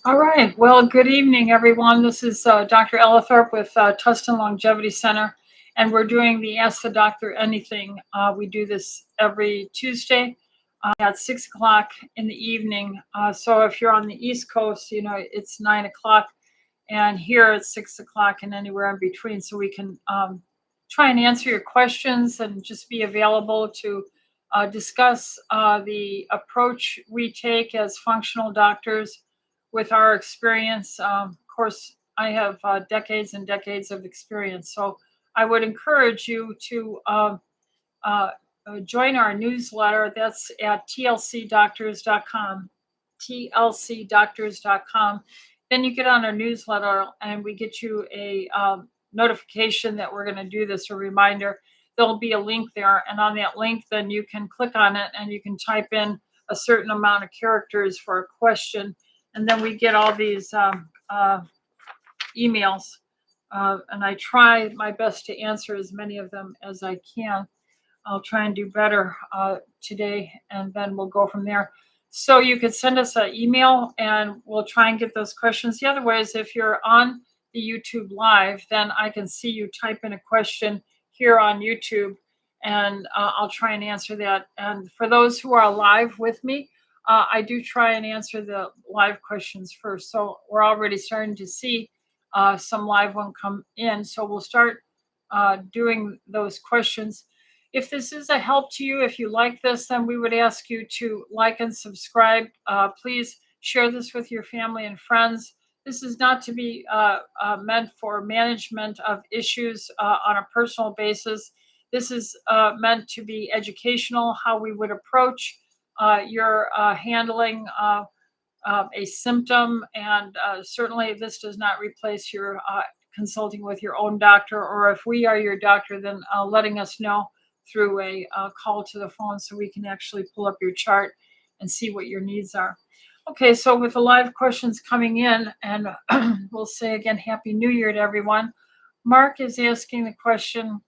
All right. Well, good evening, everyone. This is Dr. Ellithorpe with Tustin Longevity Center, and we're doing the Ask the Doctor Anything. We do this every Tuesday at 6 o'clock in the evening. So if you're on the East Coast, it's 9 o'clock, and here it's 6 o'clock and anywhere in between. So we can try and answer your questions and just be available to discuss the approach we take as functional doctors with our experience. Of course, I have decades and decades of experience. So I would encourage you to join our newsletter. That's at tlcdoctors.com, tlcdoctors.com. Then you get on our newsletter and we get you a notification that we're going to do this, a reminder. There'll be a link there. And on that link, then you can click on it and you can type in a certain amount of characters for a question. And then we get all these emails, and I try my best to answer as many of them as I can. I'll try and do better today, and then we'll go from there. So you could send us an email, and we'll try and get those questions. The other way is if you're on the YouTube Live, then I can see you type in a question here on YouTube, and I'll try and answer that. And for those who are live with me, I do try and answer the live questions first. So we're already starting to see some live one come in. So we'll start doing those questions. If this is a help to you, if you like this, then we would ask you to like and subscribe. Please share this with your family and friends. This is not to be meant for management of issues on a personal basis. This is meant to be educational, how we would approach your handling a symptom, and certainly this does not replace your consulting with your own doctor, or if we are your doctor, then letting us know through a call to the phone so we can actually pull up your chart and see what your needs are. Okay, so with the live questions coming in, and we'll say again, Happy New Year to everyone. Mark is asking the question,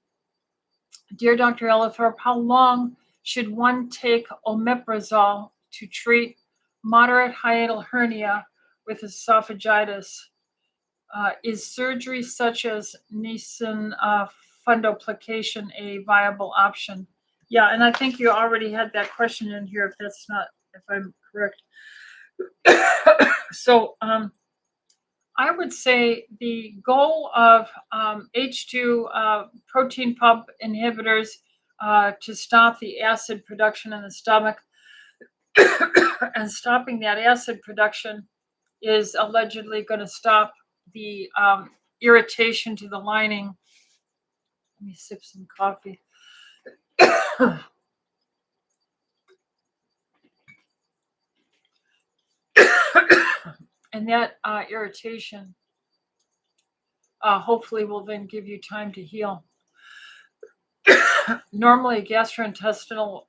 Dear Dr. Ellithorpe, how long should one take omeprazole to treat moderate hiatal hernia with esophagitis? Is surgery such as Nissen fundoplication a viable option? Yeah, and I think you already had that question in here, if I'm correct. So I would say the goal of H2 protein pump inhibitors to stop the acid production in the stomach and stopping that acid production is allegedly going to stop the irritation to the lining. Let me sip some coffee. And that irritation hopefully will then give you time to heal. Normally, gastrointestinal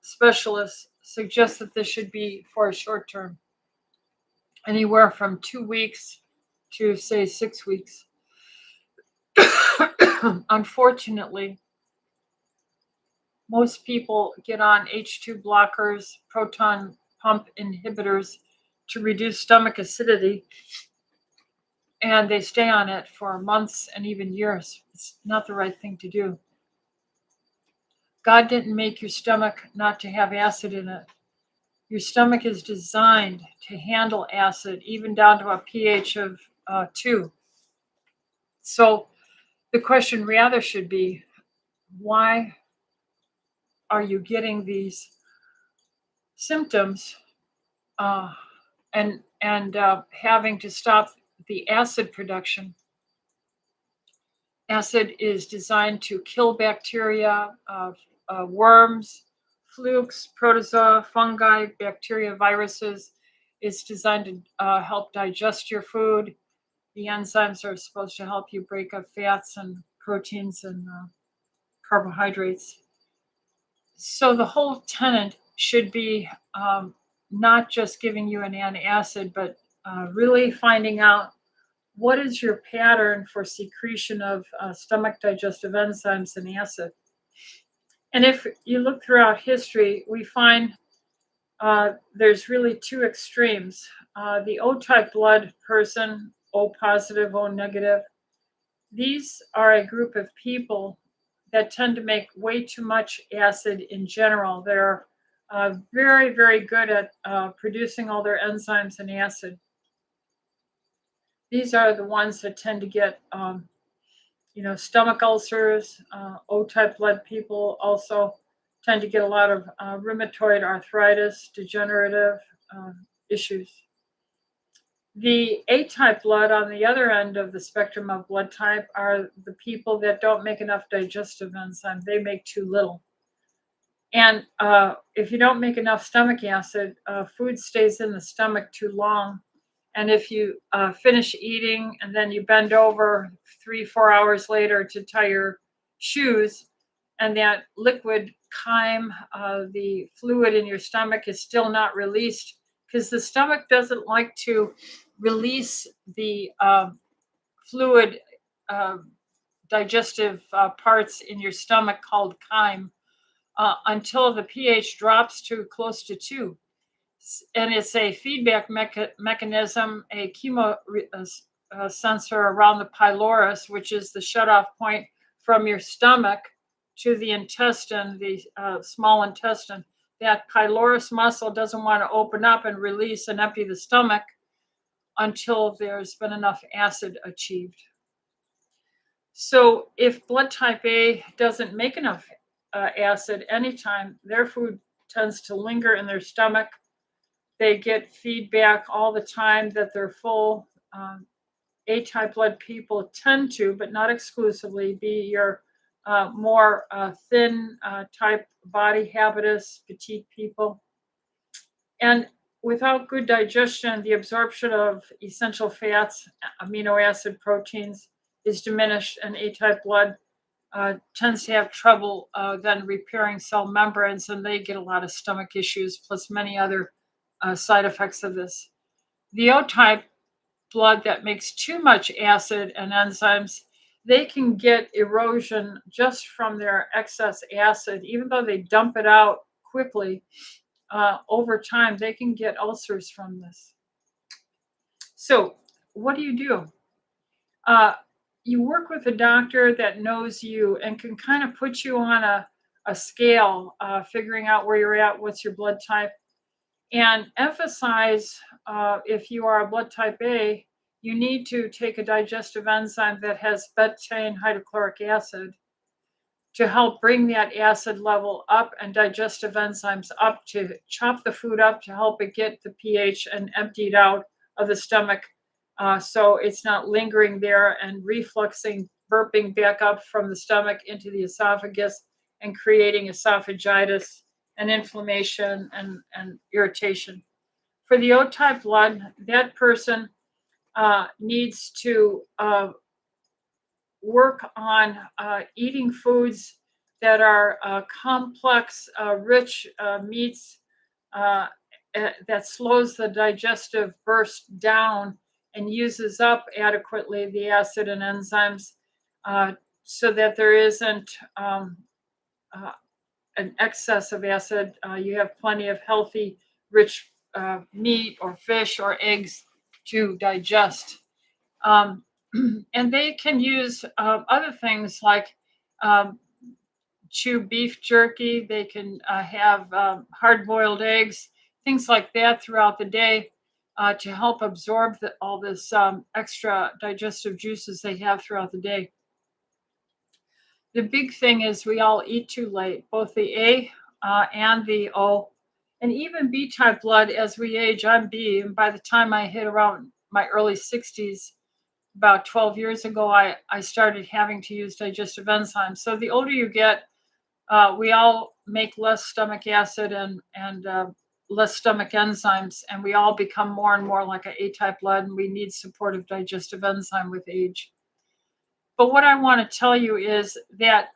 specialists suggest that this should be for a short term, anywhere from 2 weeks to, say, 6 weeks. Unfortunately, most people get on H2 blockers, proton pump inhibitors to reduce stomach acidity, and they stay on it for months and even years. It's not the right thing to do. God didn't make your stomach not to have acid in it. Your stomach is designed to handle acid, even down to a pH of 2. So the question rather should be, why are you getting these symptoms and having to stop the acid production? Acid is designed to kill bacteria, worms, flukes, protozoa, fungi, bacteria, viruses. It's designed to help digest your food. The enzymes are supposed to help you break up fats and proteins and carbohydrates. So the whole tenet should be not just giving you an antacid, but really finding out what is your pattern for secretion of stomach digestive enzymes and acid. And if you look throughout history, we find there's really two extremes. The O type blood person, O positive, O negative, these are a group of people that tend to make way too much acid in general. They're very, very good at producing all their enzymes and acid. These are the ones that tend to get, stomach ulcers. O-type blood people also tend to get a lot of rheumatoid arthritis, degenerative issues. The A-type blood on the other end of the spectrum of blood type are the people that don't make enough digestive enzyme. They make too little. And if you don't make enough stomach acid, food stays in the stomach too long. And if you finish eating and then you bend over 3-4 hours later to tie your shoes, and that liquid chyme, the fluid in your stomach, is still not released, because the stomach doesn't like to release the fluid digestive parts in your stomach called chyme until the pH drops to close to 2. And it's a feedback mechanism, a chemo sensor around the pylorus, which is the shutoff point from your stomach to the intestine, the small intestine. That pylorus muscle doesn't want to open up and release and empty the stomach until there's been enough acid achieved. So if blood type A doesn't make enough acid anytime, their food tends to linger in their stomach. They get feedback all the time that they're full. A-type blood people tend to, but not exclusively, be your more thin type body habitus, petite people. And without good digestion, the absorption of essential fats, amino acid, proteins is diminished, and A-type blood tends to have trouble then repairing cell membranes, and they get a lot of stomach issues, plus many other side effects of this. The O-type blood that makes too much acid and enzymes, they can get erosion just from their excess acid. Even though they dump it out quickly, over time, they can get ulcers from this. So what do? You work with a doctor that knows you and can kind of put you on a scale, figuring out where you're at, what's your blood type, and emphasize if you are a blood type A, you need to take a digestive enzyme that has betaine hydrochloric acid to help bring that acid level up, and digestive enzymes up to chop the food up to help it get the pH and empty it out of the stomach, so it's not lingering there and refluxing, burping back up from the stomach into the esophagus and creating esophagitis and inflammation and irritation. For the O-type blood, that person needs to work on eating foods that are complex, rich meats that slows the digestive burst down and uses up adequately the acid and enzymes, so that there isn't an excess of acid. You have plenty of healthy, rich meat or fish or eggs to digest. And they can use other things like chew beef jerky. They can have hard-boiled eggs, things like that throughout the day to help absorb all this extra digestive juices they have throughout the day. The big thing is we all eat too late, both the A and the O, and even B-type blood. As we age, I'm B, and by the time I hit around my early 60s, about 12 years ago, I started having to use digestive enzymes. So the older you get, we all make less stomach acid and less stomach enzymes, and we all become more and more like an A-type blood, and we need supportive digestive enzyme with age. But what I want to tell you is that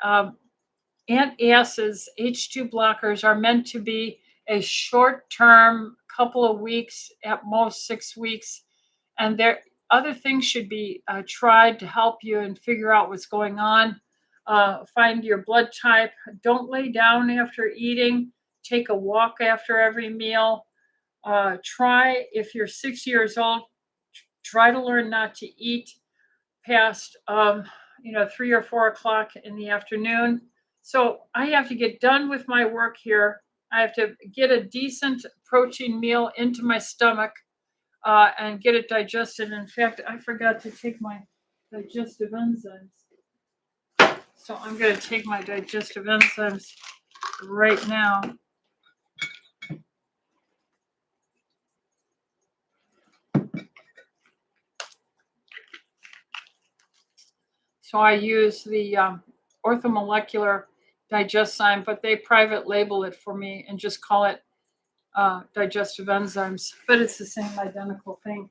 antacids, H2 blockers, are meant to be a short-term, couple of weeks, at most 6 weeks, and other things should be tried to help you and figure out what's going on. Find your blood type. Don't lay down after eating. Take a walk after every meal. Try, if you're 6 years old, try to learn not to eat past 3 or 4 o'clock in the afternoon. So I have to get done with my work here. I have to get a decent protein meal into my stomach and get it digested. In fact, I forgot to take my digestive enzymes. So I'm going to take my digestive enzymes right now. So I use the orthomolecular digestyme, but they private label it for me and just call it digestive enzymes, but it's the same identical thing.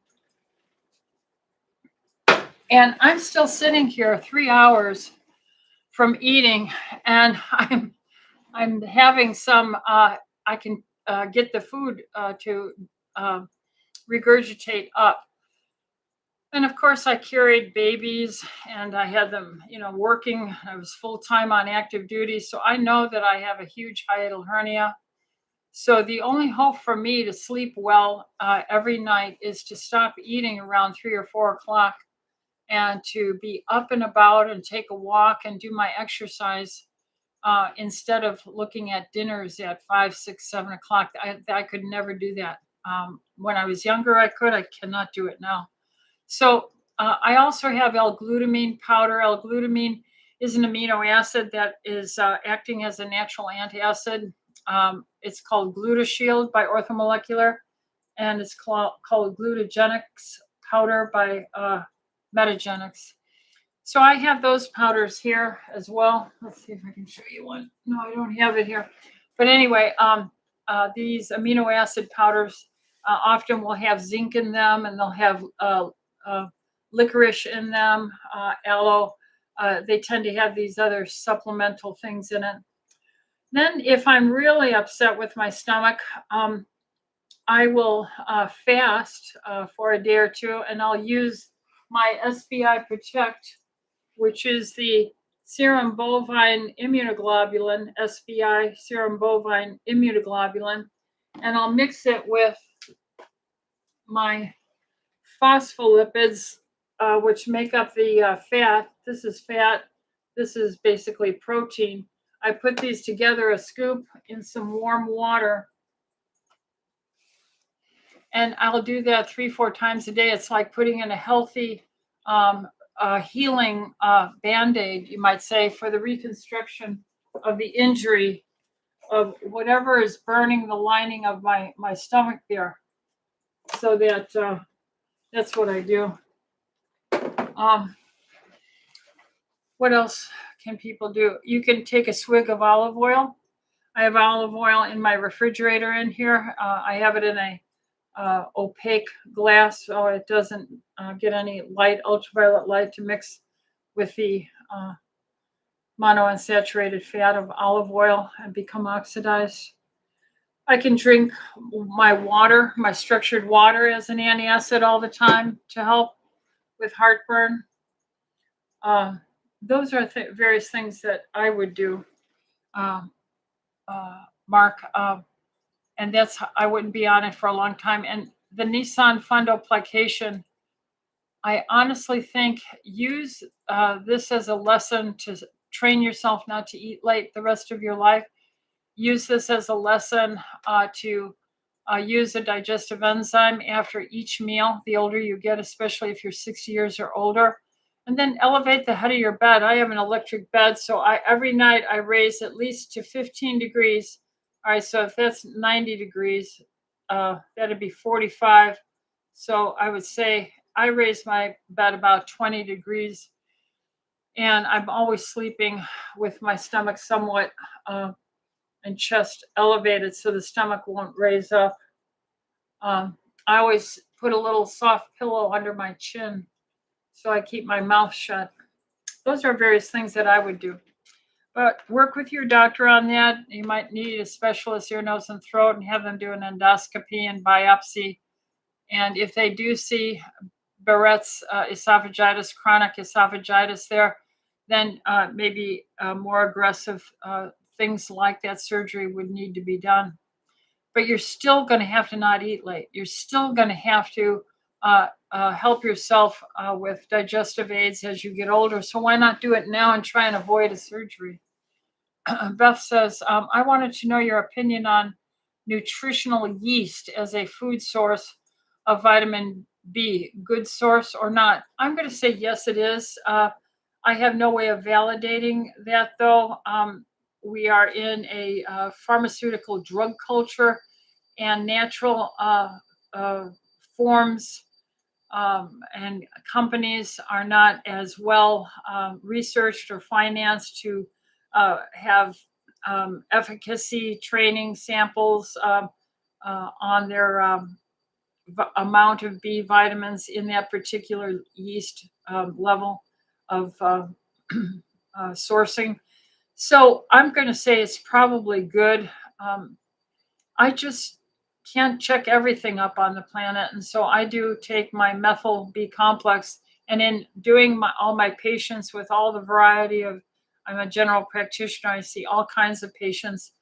And I'm still sitting here 3 hours from eating, and I'm having some. I can get the food to regurgitate up. And of course, I carried babies and I had them, working. I was full time on active duty. So I know that I have a huge hiatal hernia. So the only hope for me to sleep well every night is to stop eating around 3 or 4 o'clock and to be up and about and take a walk and do my exercise instead of looking at dinners at 5, 6, 7 o'clock. I could never do that. When I was younger, I could. I cannot do it now. So I also have L-glutamine powder. L-glutamine is an amino acid that is acting as a natural antacid. It's called GlutaShield by Orthomolecular, and it's called Glutagenics powder by Metagenics. So I have those powders here as well. Let's see if I can show you one. No, I don't have it here. But anyway, these amino acid powders often will have zinc in them, and they'll have licorice in them, aloe. They tend to have these other supplemental things in it. Then if I'm really upset with my stomach, I will fast for a day or two, and I'll use my SBI Protect, which is the serum bovine immunoglobulin, SBI serum bovine immunoglobulin, and I'll mix it with my phospholipids, which make up the fat. This is fat. This is basically protein. I put these together, a scoop, in some warm water. And I'll do that 3-4 times a day. It's like putting in a healthy healing Band-Aid, you might say, for the reconstruction of the injury of whatever is burning the lining of my stomach there. So that's what I do. What else can people do? You can take a swig of olive oil. I have olive oil in my refrigerator in here. I have it in a opaque glass so it doesn't get any light, ultraviolet light, to mix with the monounsaturated fat of olive oil and become oxidized. I can drink my water, my structured water, as an antacid all the time to help with heartburn. Those are various things that I would do, Mark. And I wouldn't be on it for a long time. And the Nissan fundoplication, I honestly think use this as a lesson to train yourself not to eat late the rest of your life. Use this as a lesson to use a digestive enzyme after each meal, the older you get, especially if you're 60 years or older. And then elevate the head of your bed. I have an electric bed, so every night I raise at least to 15 degrees. All right, so if that's 90 degrees, that'd be 45. So I would say I raise my bed about 20 degrees, and I'm always sleeping with my stomach somewhat and chest elevated so the stomach won't raise up. I always put a little soft pillow under my chin so I keep my mouth shut. Those are various things that I would do. But work with your doctor on that. You might need a specialist ear, nose, and throat and have them do an endoscopy and biopsy. And if they do see Barrett's esophagitis, chronic esophagitis there, then maybe more aggressive things like that surgery would need to be done. but you're still going to have to not eat late. You're still going to have to help yourself with digestive aids as you get older. So why not do it now and try and avoid a surgery? Beth says, I wanted to know your opinion on nutritional yeast as a food source of vitamin B. Good source or not? I'm going to say yes, it is. I have no way of validating that, though. We are in a pharmaceutical drug culture, and natural forms and companies are not as well researched or financed to have efficacy training samples on their amount of B vitamins in that particular yeast level of sourcing. So I'm going to say it's probably good. I just can't check everything up on the planet. And so I do take my methyl B complex, and in doing all my patients with all the variety of, I'm a general practitioner, I see all kinds of patients.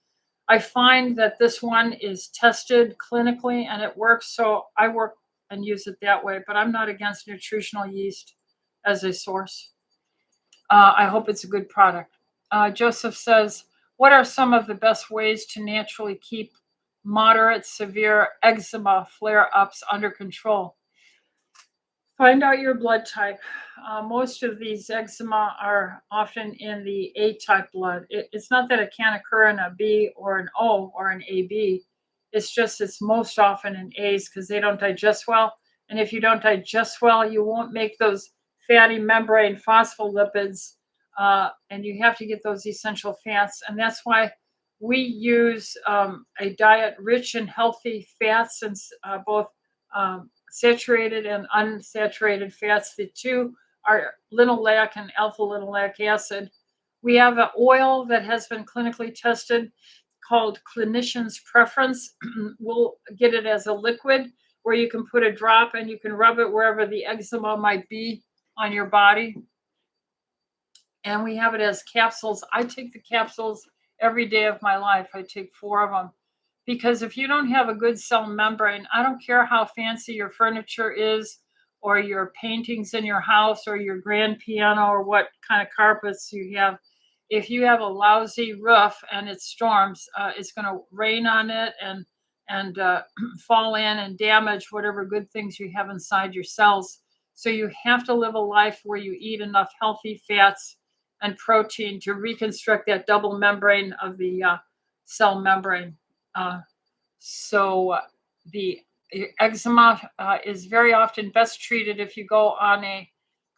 I find that this one is tested clinically and it works. So I work and use it that way, but I'm not against nutritional yeast as a source. I hope it's a good product. Joseph says, what are some of the best ways to naturally keep moderate, severe eczema flare-ups under control? Find out your blood type. Most of these eczema are often in the A-type blood. It's not that it can't occur in a B or an O or an AB. It's just it's most often in A's because they don't digest well. And if you don't digest well, you won't make those fatty membrane phospholipids, and you have to get those essential fats. And that's why we use a diet rich in healthy fats, and both saturated and unsaturated fats. The two are linoleic and alpha linoleic acid. We have an oil that has been clinically tested called Clinician's Preference. We'll get it as a liquid where you can put a drop and you can rub it wherever the eczema might be on your body. And we have it as capsules. I take the capsules every day of my life. I take 4 of them. Because if you don't have a good cell membrane, I don't care how fancy your furniture is or your paintings in your house or your grand piano or what kind of carpets you have. If you have a lousy roof and it storms, it's going to rain on it and fall in and damage whatever good things you have inside your cells. So you have to live a life where you eat enough healthy fats and protein to reconstruct that double membrane of the cell membrane. So the eczema is very often best treated if you go on a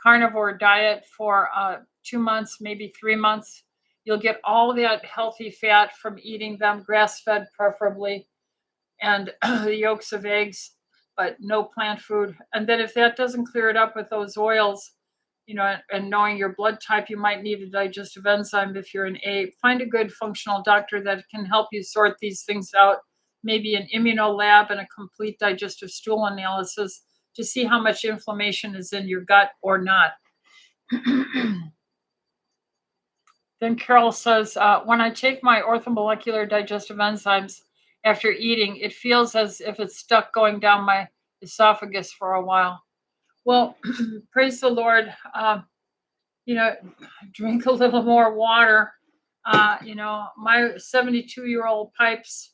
carnivore diet for 2 months, maybe 3 months. You'll get all that healthy fat from eating them, grass-fed preferably, and the yolks of eggs, but no plant food. And then if that doesn't clear it up with those oils, and knowing your blood type, you might need a digestive enzyme if you're an A. Find a good functional doctor that can help you sort these things out, maybe an immunolab and a complete digestive stool analysis to see how much inflammation is in your gut or not. Then Carol says, when I take my orthomolecular digestive enzymes after eating, it feels as if it's stuck going down my esophagus for a while. Well, praise the Lord. Drink a little more water. My 72-year-old pipes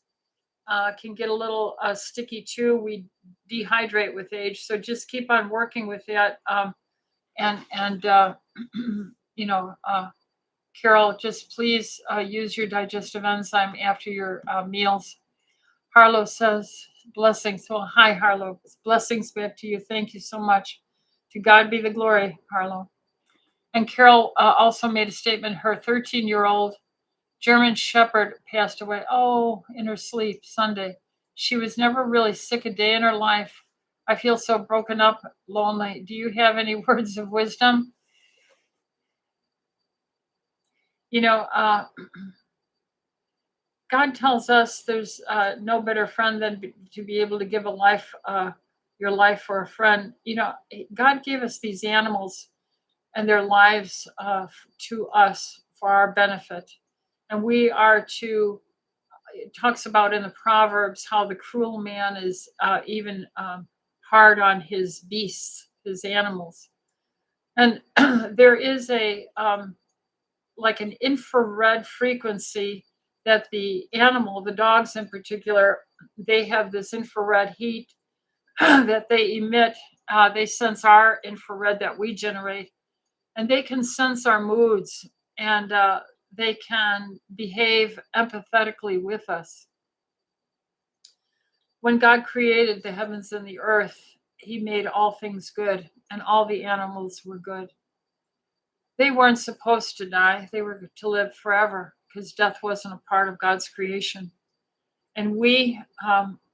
can get a little sticky too. We dehydrate with age, so just keep on working with that. Carol, just please use your digestive enzyme after your meals. Harlow says, blessings. Well, hi, Harlow. Blessings back to you. Thank you so much. To God be the glory, Harlow. And Carol also made a statement. Her 13-year-old German Shepherd passed away, in her sleep Sunday. She was never really sick a day in her life. I feel so broken up, lonely. Do you have any words of wisdom? God tells us there's no better friend than to be able to give your life for a friend. God gave us these animals and their lives to us for our benefit. And we are to it talks about in the Proverbs how the cruel man is even hard on his beasts, his animals. And there is a like an infrared frequency that the animal, the dogs in particular, they have this infrared heat that they emit. They sense our infrared that we generate, and they can sense our moods, and they can behave empathetically with us. When God created the heavens and the earth, he made all things good, and all the animals were good. They weren't supposed to die, they were to live forever because death wasn't a part of God's creation. And we,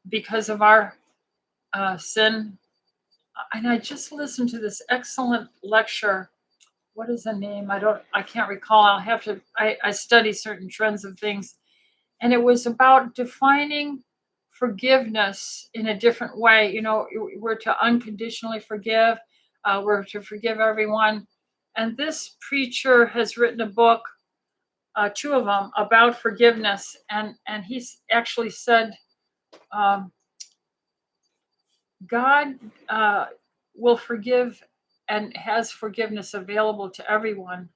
because of our sin, and I just listened to this excellent lecture. What is the name? I can't recall. I'll have to, I study certain trends of things. And it was about defining forgiveness in a different way. You know, we're to unconditionally forgive, we're to forgive everyone. And this preacher has written a book, two of them, about forgiveness. And he's actually said, um, God will forgive and has forgiveness available to everyone,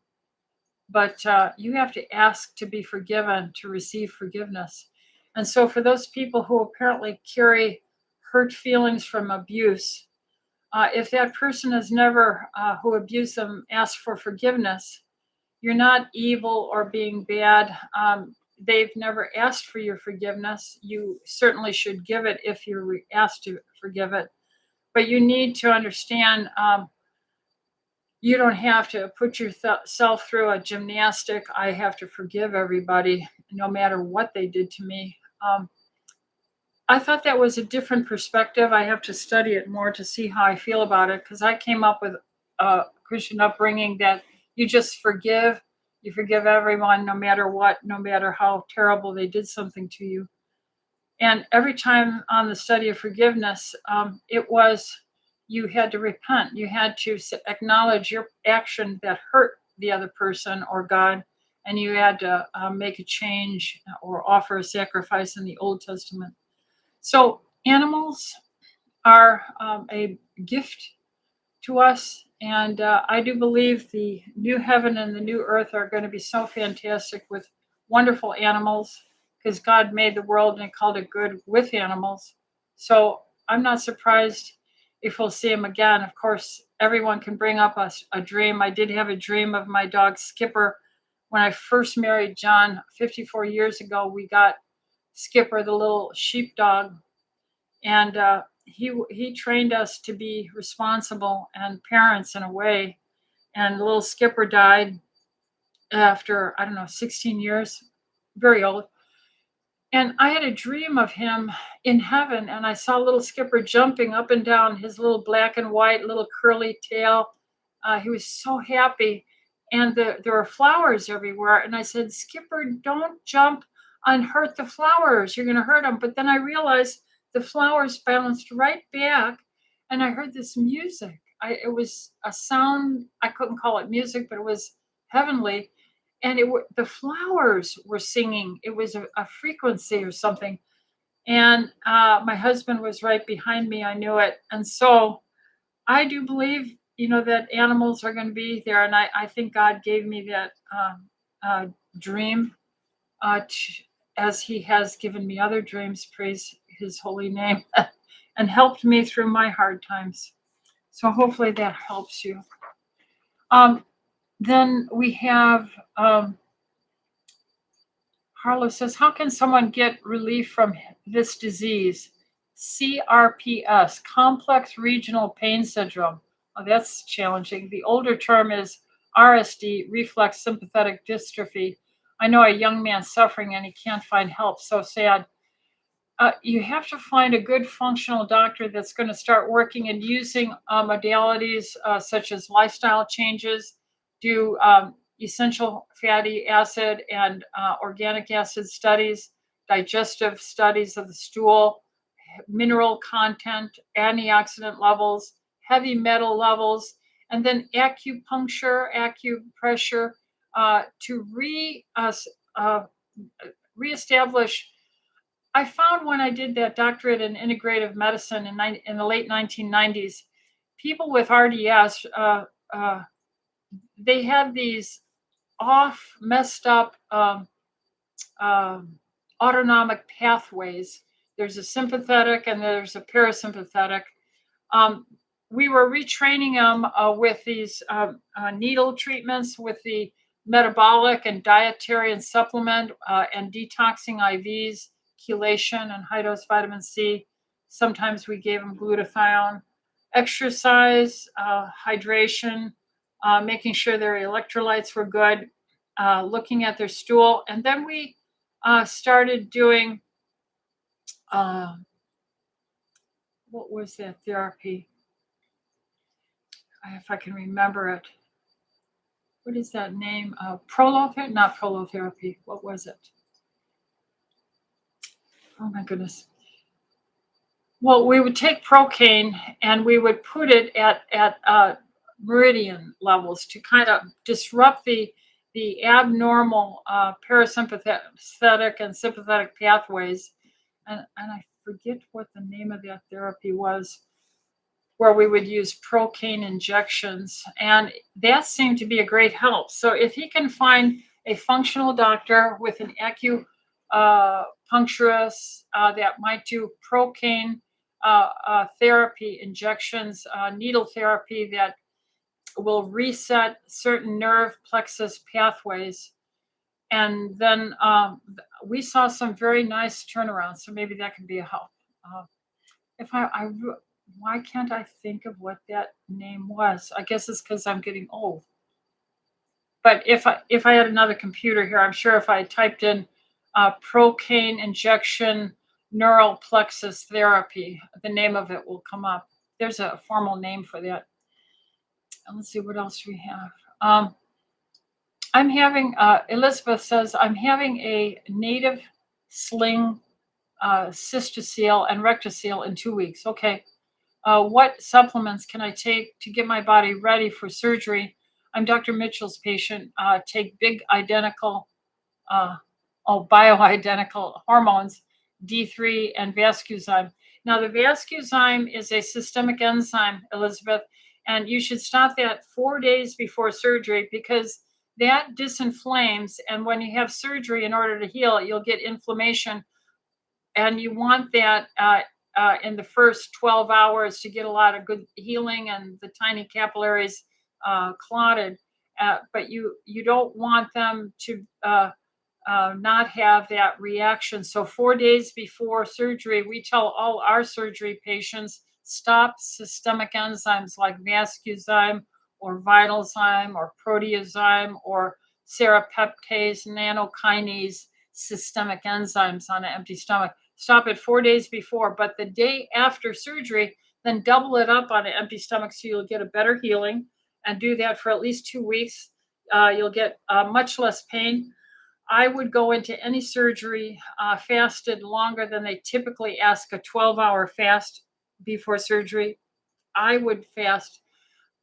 but you have to ask to be forgiven to receive forgiveness. And so, for those people who apparently carry hurt feelings from abuse, if that person has never, who abused them, asked for forgiveness, you're not evil or being bad. They've never asked for your forgiveness. You certainly should give it if you're asked to forgive it. But you need to understand, you don't have to put yourself through a gymnastic. I have to forgive everybody, no matter what they did to me. I thought that was a different perspective. I have to study it more to see how I feel about it, because I came up with a Christian upbringing that you just forgive. You forgive everyone, no matter what, no matter how terrible they did something to you. And every time on the study of forgiveness, it was you had to repent. You had to acknowledge your action that hurt the other person or God, and you had to make a change or offer a sacrifice in the Old Testament. So animals are a gift to us, and I do believe the new heaven and the new earth are going to be so fantastic with wonderful animals, because God made the world and called it good with animals. So I'm not surprised if we'll see them again. Of course, everyone can bring up a dream. I did have a dream of my dog Skipper. When I first married John 54 years ago, we got Skipper, the little sheepdog, and he trained us to be responsible and parents in a way. And little Skipper died after, I don't know, 16 years, very old. And I had a dream of him in heaven, and I saw little Skipper jumping up and down, his little black and white little curly tail. He was so happy, and there were flowers everywhere. And I said, Skipper, don't jump and hurt the flowers. You're going to hurt them. But then I realized the flowers bounced right back, and I heard this music. It was a sound. I couldn't call it music, but it was heavenly, and the flowers were singing. It was a frequency or something. And my husband was right behind me. I knew it. And so I do believe, that animals are going to be there. And I think God gave me that dream, as he has given me other dreams, praise his holy name, and helped me through my hard times. So hopefully that helps you. Then we have Harlow says, how can someone get relief from this disease? CRPS, complex regional pain syndrome. Oh, that's challenging. The older term is RSD, reflex sympathetic dystrophy. I know a young man suffering and he can't find help. So sad. You have to find a good functional doctor that's going to start working and using modalities such as lifestyle changes, do essential fatty acid and organic acid studies, digestive studies of the stool, mineral content, antioxidant levels, heavy metal levels, and then acupuncture, acupressure to reestablish I found when I did that doctorate in integrative medicine in the late 1990s, people with RDS, they had these off, messed up um, autonomic pathways. There's a sympathetic and there's a parasympathetic. Um, we were retraining them with these needle treatments with the metabolic and dietary and supplement and detoxing IVs, chelation and high dose vitamin C. Sometimes we gave them glutathione, exercise, hydration, making sure their electrolytes were good, looking at their stool. And then we started doing, uh, what was that therapy? If I can remember it. What is that name? Prolotherapy? Not prolotherapy. What was it? Oh my goodness. Well, we would take procaine and we would put it at meridian levels to kind of disrupt the abnormal parasympathetic and sympathetic pathways. And I forget what the name of that therapy was, where we would use procaine injections. And that seemed to be a great help. So if he can find a functional doctor with an acupuncturist that might do procaine therapy injections, needle therapy that will reset certain nerve plexus pathways. And then we saw some very nice turnarounds. So maybe that could be a help. Uh, if why can't I think of what that name was? I guess it's because I'm getting old. But if I had another computer here, I'm sure if I typed in procaine injection neural plexus therapy, the name of it will come up. There's a formal name for that. And let's see what else we have. I'm having Elizabeth says I'm having a native sling cystocele and rectocele in 2 weeks. Okay. What supplements can I take to get my body ready for surgery? I'm Dr. Mitchell's patient. Take big identical, uh, bioidentical hormones, D3 and vascuzyme. Now, the vascuzyme is a systemic enzyme, Elizabeth, and you should stop that 4 days before surgery because that disinflames. And when you have surgery, in order to heal, you'll get inflammation and you want that in the first 12 hours to get a lot of good healing and the tiny capillaries clotted. But you don't want them to not have that reaction. So 4 days before surgery, we tell all our surgery patients stop systemic enzymes like vascuzyme or vitalzyme or proteozyme or serrapeptase, nanokinase systemic enzymes on an empty stomach. Stop it 4 days before, but the day after surgery, then double it up on an empty stomach so you'll get a better healing and do that for at least 2 weeks. You'll get much less pain. I would go into any surgery fasted longer than they typically ask a 12-hour fast before surgery. I would fast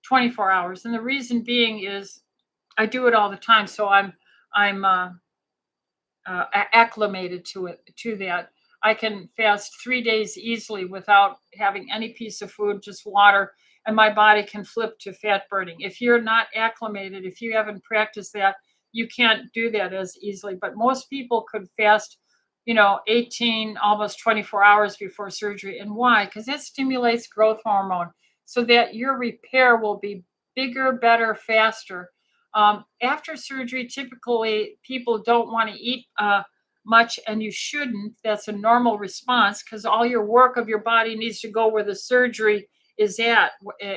24 hours. And the reason being is I do it all the time. So I'm acclimated to that. I can fast 3 days easily without having any piece of food, just water, and my body can flip to fat burning. If you're not acclimated, if you haven't practiced that, you can't do that as easily. But most people could fast, 18, almost 24 hours before surgery. And why? Because that stimulates growth hormone so that your repair will be bigger, better, faster. After surgery, typically people don't want to eat much, and you shouldn't. That's a normal response because all your work of your body needs to go where the surgery is at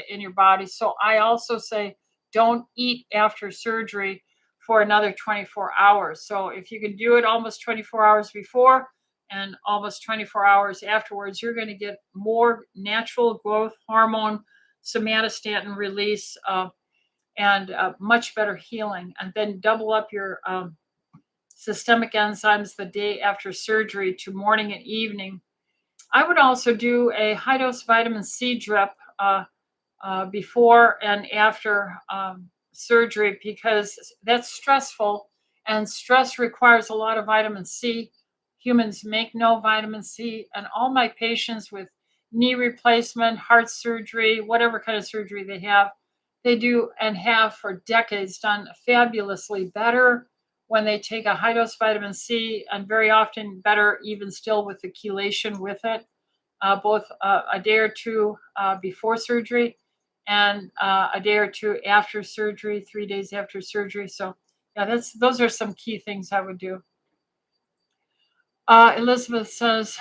in your body. So I also say don't eat after surgery for another 24 hours. So if you can do it almost 24 hours before and almost 24 hours afterwards, you're going to get more natural growth hormone, somatostatin release, and much better healing. And then double up your systemic enzymes the day after surgery to morning and evening. I would also do a high dose vitamin C drip before and after surgery because that's stressful and stress requires a lot of vitamin C Humans make no vitamin C, and all my patients with knee replacement, heart surgery, whatever kind of surgery they have, they do and have for decades done fabulously better when they take a high dose vitamin C, and very often better even still with the chelation with it, both a day or two before surgery and a day or two after surgery, 3 days after surgery. So, yeah, those are some key things I would do. Elizabeth says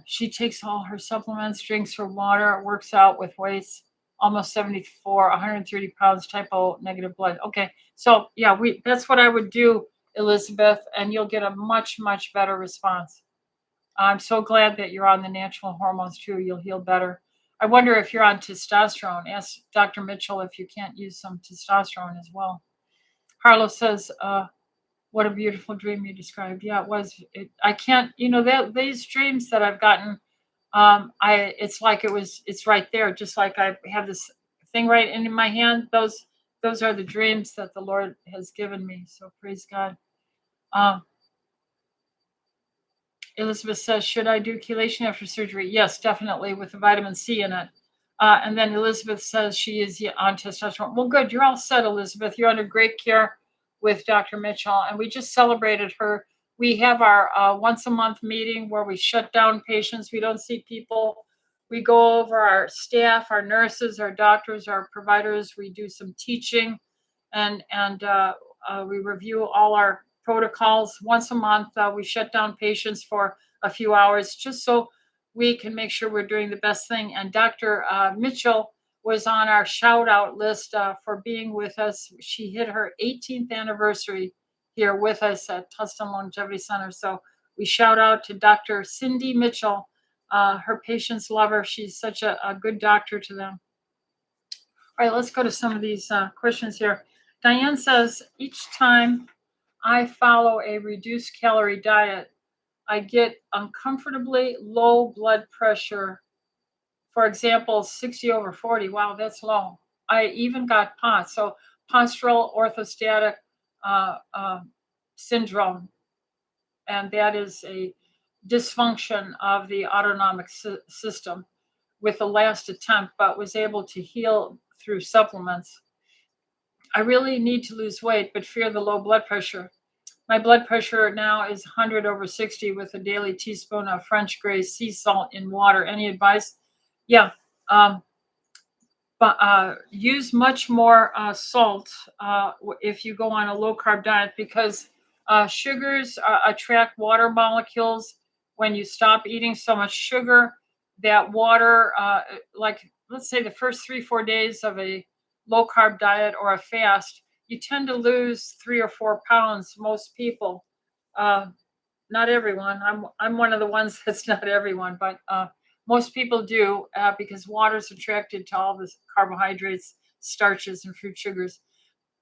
she takes all her supplements, drinks her water, works out with weights, almost 74, 130 pounds, type O negative blood. Okay, so yeah, we that's what I would do, Elizabeth, and you'll get a much, much better response. I'm so glad that you're on the natural hormones too. You'll heal better. I wonder if you're on testosterone. Ask Dr. Mitchell if you can't use some testosterone as well. Harlow says, what a beautiful dream you described. Yeah, it was. I can't, that these dreams that I've gotten, it's like it's right there, just like I have this thing right in my hand. Those are the dreams that the Lord has given me. So praise God. Um, Elizabeth says, should I do chelation after surgery? Yes, definitely, with the vitamin C in it. And then Elizabeth says she is on testosterone. Well, good. You're all set, Elizabeth. You're under great care with Dr. Mitchell. And we just celebrated her. We have our once a month meeting where we shut down patients. We don't see people. We go over our staff, our nurses, our doctors, our providers. We do some teaching, and we review all our protocols once a month. We shut down patients for a few hours just so we can make sure we're doing the best thing. And Dr. Mitchell was on our shout out list for being with us. She hit her 18th anniversary here with us at Tustin Longevity Center. So we shout out to Dr. Cindy Mitchell. Her patients love her. She's such a good doctor to them. All right, let's go to some of these questions here. Diane says, each time I follow a reduced calorie diet, I get uncomfortably low blood pressure. For example, 60 over 40. Wow, that's low. I even got POTS, so postural orthostatic uh, uh, syndrome, and that is a dysfunction of the autonomic system with the last attempt, but was able to heal through supplements. I really need to lose weight, but fear the low blood pressure. My blood pressure now is 100 over 60 with a daily teaspoon of French gray sea salt in water. Any advice? Yeah. Um, but use much more salt if you go on a low carb diet, because sugars attract water molecules. When you stop eating so much sugar, that water, like let's say the first 3-4 days of a low carb diet or a fast, you tend to lose 3 or 4 pounds. Most people, uh, not everyone. I'm one of the ones that's not everyone, but most people do because water is attracted to all the carbohydrates, starches, and fruit sugars.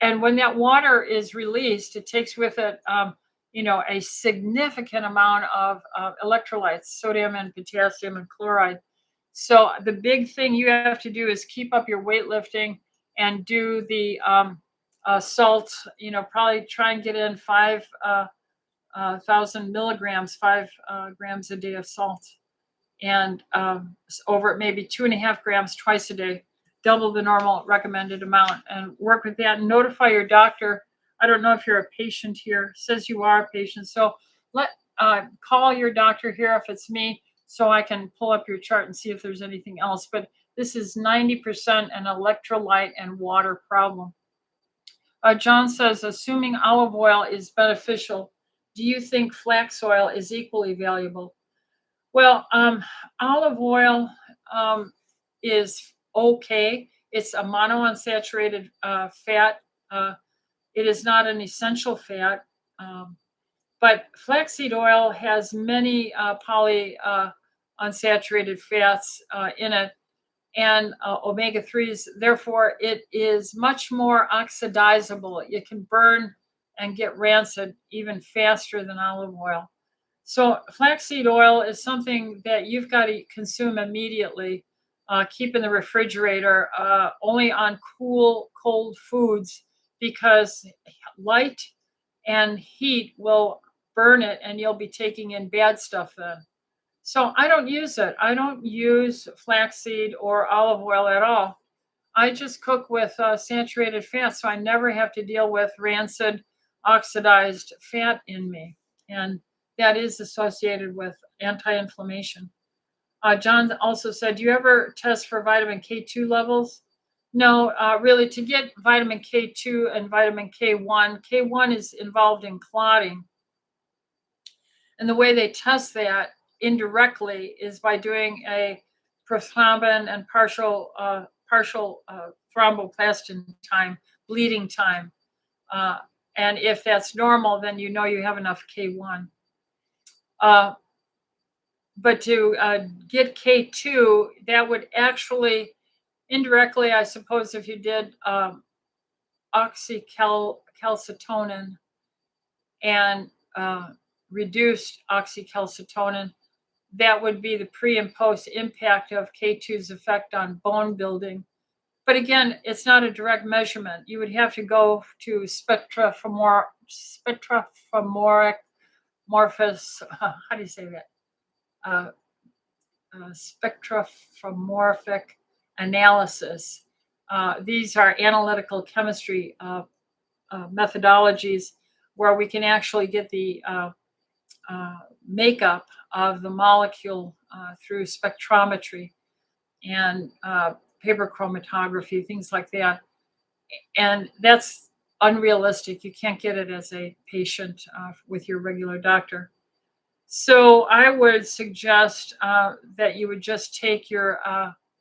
And when that water is released, it takes with it, a significant amount of electrolytes, sodium and potassium and chloride. So the big thing you have to do is keep up your weightlifting and do the salt. Probably try and get in 5,000 milligrams, 5 grams a day of salt, and over maybe 2.5 grams twice a day, double the normal recommended amount, and work with that. And notify your doctor. I don't know if you're a patient here. It says you are a patient, so let call your doctor here if it's me, so I can pull up your chart and see if there's anything else. But this is 90% an electrolyte and water problem. John says, assuming olive oil is beneficial, do you think flax oil is equally valuable? Well, olive oil is okay. It's a monounsaturated fat. It is not an essential fat, but flaxseed oil has many unsaturated fats in it, and omega-3s. Therefore, it is much more oxidizable. It can burn and get rancid even faster than olive oil. So flaxseed oil is something that you've got to consume immediately. Keep in the refrigerator, only on cold foods, because light and heat will burn it, and you'll be taking in bad stuff then. So I don't use it. I don't use flaxseed or olive oil at all. I just cook with saturated fat, so I never have to deal with rancid, oxidized fat in me. And that is associated with anti-inflammation. John also said, do you ever test for vitamin K2 levels? No, really, to get vitamin K2 and vitamin K1, K1 is involved in clotting. And the way they test that indirectly is by doing a prothrombin and partial thromboplastin time, bleeding time. And if that's normal, then you know you have enough K1. But to get K2, that would actually indirectly, I suppose, if you did oxycalcitonin and reduced oxycalcitonin, that would be the pre and post impact of K2's effect on bone building. But again, it's not a direct measurement. You would have to go to spectrophoramorphous, how do you say that? Spectrophoramorphic analysis. These are analytical chemistry methodologies where we can actually get the makeup of the molecule through spectrometry and paper chromatography, things like that. And that's unrealistic. You can't get it as a patient with your regular doctor. So I would suggest that you would just take your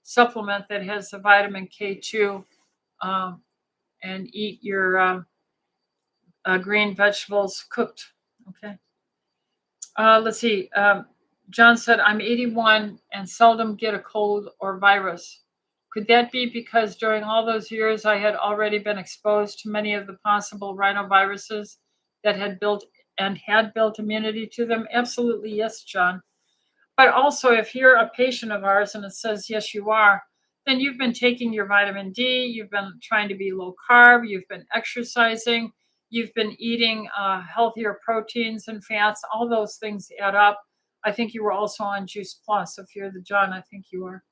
supplement that has the vitamin K2 and eat your green vegetables cooked. Okay. Let's see. John said, I'm 81 and seldom get a cold or virus. Could that be because during all those years I had already been exposed to many of the possible rhinoviruses that had built immunity to them? Absolutely, yes, John. But also, if you're a patient of ours and it says, yes, you are, then you've been taking your vitamin D, you've been trying to be low carb, you've been exercising, you've been eating healthier proteins and fats. All those things add up. I think you were also on Juice Plus. If you're the John, I think you are.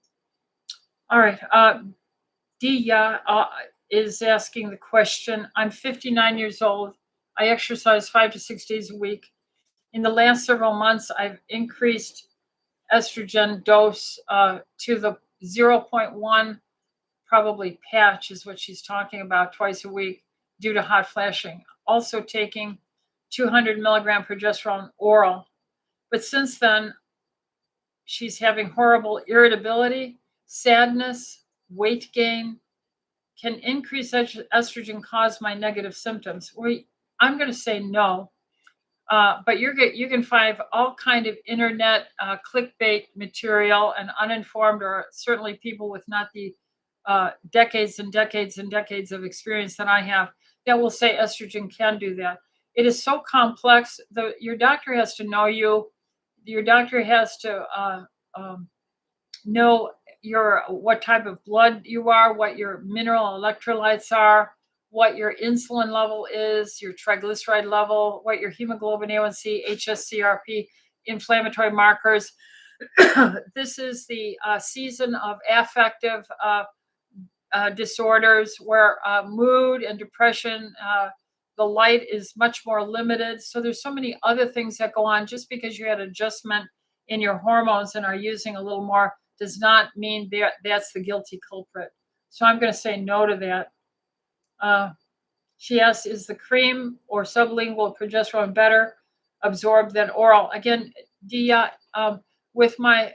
All right. Dia is asking the question. I'm 59 years old. I exercise 5 to 6 days a week. In the last several months, I've increased estrogen dose to the 0.1, probably patch is what she's talking about, twice a week due to hot flashing. Also taking 200 milligram progesterone oral. But since then, she's having horrible irritability, sadness, weight gain. Can increased estrogen cause my negative symptoms? Well, I'm going to say no. But you can find all kind of internet clickbait material and uninformed, or certainly people with not the decades and decades and decades of experience that I have, that will say estrogen can do that. It is so complex. Your doctor has to know you. Your doctor has to know what type of blood you are, what your mineral electrolytes are, what your insulin level is, your triglyceride level, what your hemoglobin A1C, HSCRP, inflammatory markers. This is the season of affective disorders where mood and depression, the light is much more limited. So there's so many other things that go on. Just because you had adjustment in your hormones and are using a little more does not mean that's the guilty culprit. So I'm going to say no to that. She asks, is the cream or sublingual progesterone better absorbed than oral? Again, Dia, with my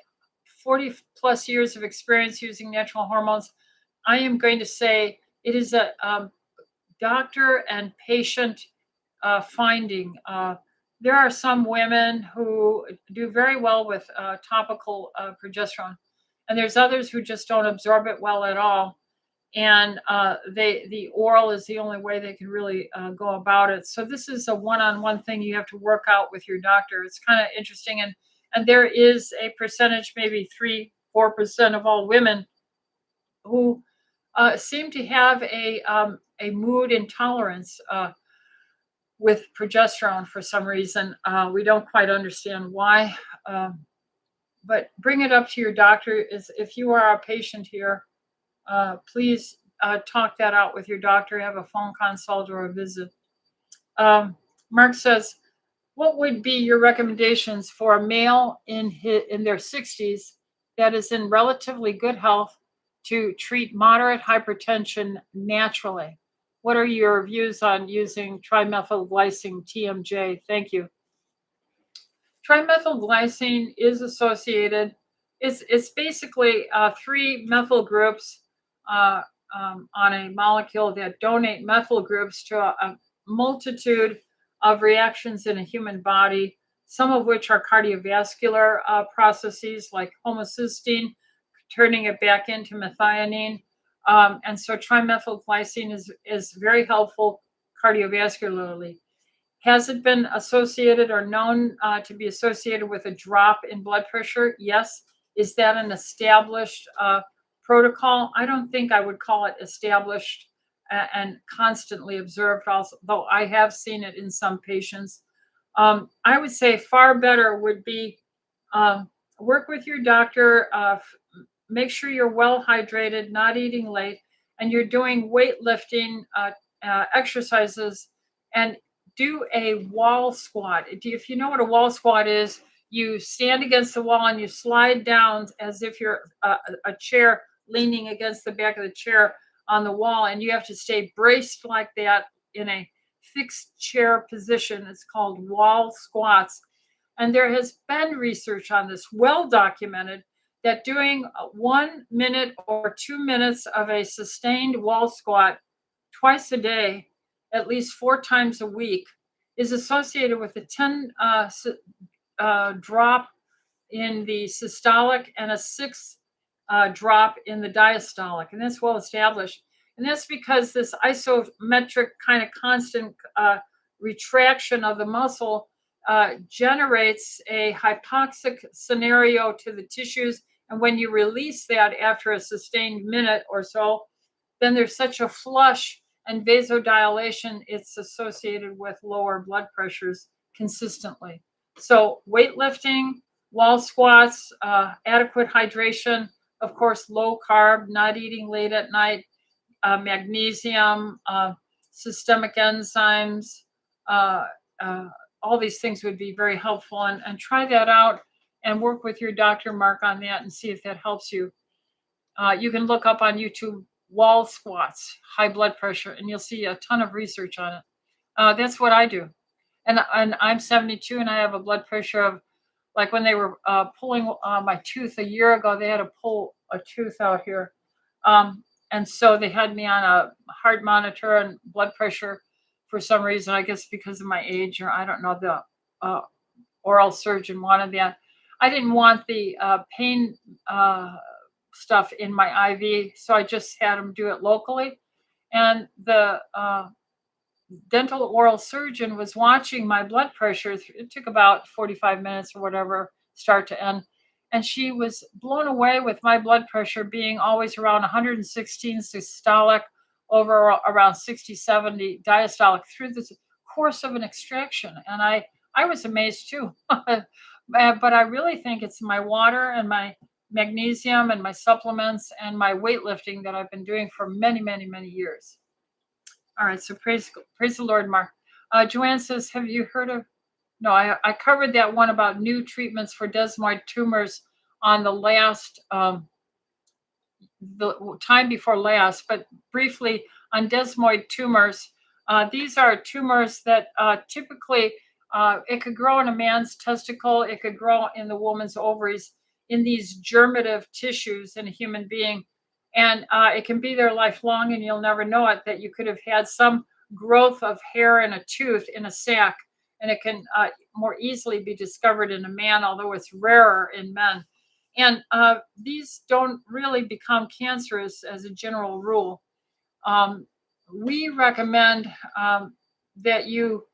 40 plus years of experience using natural hormones, I am going to say it is a doctor and patient finding. There are some women who do very well with topical progesterone, and there's others who just don't absorb it well at all. And the oral is the only way they can really go about it. So this is a one-on-one thing you have to work out with your doctor. It's kind of interesting, and there is a percentage, maybe 3-4% of all women who seem to have a mood intolerance. with progesterone for some reason. We don't quite understand why, but bring it up to your doctor. Is if you are a patient here, please talk that out with your doctor. Have a phone consult or a visit. Mark says, what would be your recommendations for a male in their 60s that is in relatively good health to treat moderate hypertension naturally? What are your views on using trimethylglycine TMJ? Thank you. Trimethylglycine is associated. It's basically three methyl groups uh, on a molecule that donate methyl groups to a multitude of reactions in a human body, some of which are cardiovascular processes like homocysteine, turning it back into methionine. And so trimethylglycine is very helpful cardiovascularly. Has it been associated or known to be associated with a drop in blood pressure? Yes. Is that an established protocol? I don't think I would call it established and constantly observed, also, though I have seen it in some patients. I would say far better would be work with your doctor, make sure you're well hydrated, not eating late, and you're doing weightlifting exercises, and do a wall squat. If you know what a wall squat is, you stand against the wall and you slide down as if you're a chair leaning against the back of the chair on the wall, and you have to stay braced like that in a fixed chair position. It's called wall squats. And there has been research on this, well documented, that doing 1 minute or 2 minutes of a sustained wall squat twice a day, at least 4 times a week, is associated with a 10 drop in the systolic and a 6 drop in the diastolic. And that's well established. And that's because this isometric kind of constant retraction of the muscle generates a hypoxic scenario to the tissues. And when you release that after a sustained minute or so, then there's such a flush and vasodilation, it's associated with lower blood pressures consistently. So weightlifting, wall squats, adequate hydration, of course, low carb, not eating late at night, magnesium, systemic enzymes, all these things would be very helpful. And try that out and work with your doctor, Mark, on that and see if that helps you. You can look up on YouTube wall squats, high blood pressure, and you'll see a ton of research on it. That's what I do. And I'm 72 and I have a blood pressure of, like when they were pulling my tooth a year ago, they had to pull a tooth out here. And so they had me on a heart monitor and blood pressure for some reason, I guess because of my age, or I don't know, the oral surgeon wanted that. I didn't want the pain stuff in my IV, so I just had them do it locally. And the dental oral surgeon was watching my blood pressure. It took about 45 minutes or whatever, start to end. And she was blown away with my blood pressure being always around 116 systolic, over around 60, 70 diastolic through the course of an extraction. And I was amazed too. But I really think it's my water and my magnesium and my supplements and my weightlifting that I've been doing for many, many, many years. All right, so praise the Lord, Mark. Joanne says, have you heard of, no, I covered that one about new treatments for desmoid tumors on the last, the time before last, but briefly on desmoid tumors. These are tumors that typically, it could grow in a man's testicle, it could grow in the woman's ovaries, in these germinative tissues in a human being. And it can be there lifelong, and you'll never know it, that you could have had some growth of hair in a tooth in a sac, and it can more easily be discovered in a man, although it's rarer in men. And these don't really become cancerous as a general rule. We recommend that you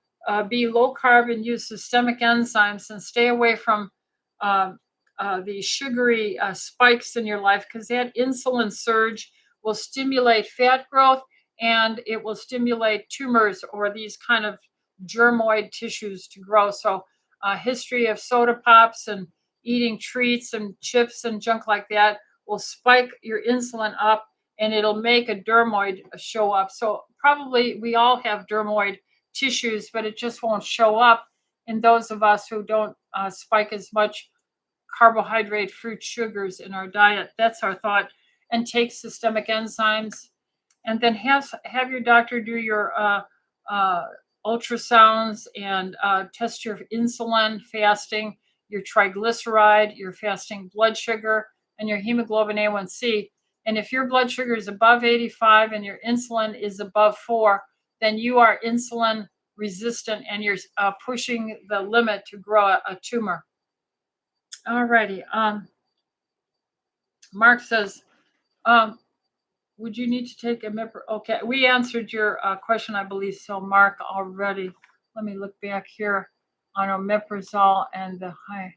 be low carb and use systemic enzymes and stay away from the sugary spikes in your life, because that insulin surge will stimulate fat growth and it will stimulate tumors or these kind of germoid tissues to grow. So a history of soda pops and eating treats and chips and junk like that will spike your insulin up, and it'll make a dermoid show up. So probably we all have dermoid tissues, but it just won't show up in those of us who don't spike as much carbohydrate, fruit, sugars in our diet. That's our thought. And take systemic enzymes, and then have your doctor do your uh, ultrasounds and test your insulin, fasting, your triglyceride, your fasting blood sugar, and your hemoglobin A1C. And if your blood sugar is above 85 and your insulin is above 4, then you are insulin resistant and you're pushing the limit to grow a tumor. Alrighty. Mark says, um, would you need to take a MIPR? Okay, we answered your question, I believe so, Mark, already. Let me look back here on omeprazole and the high.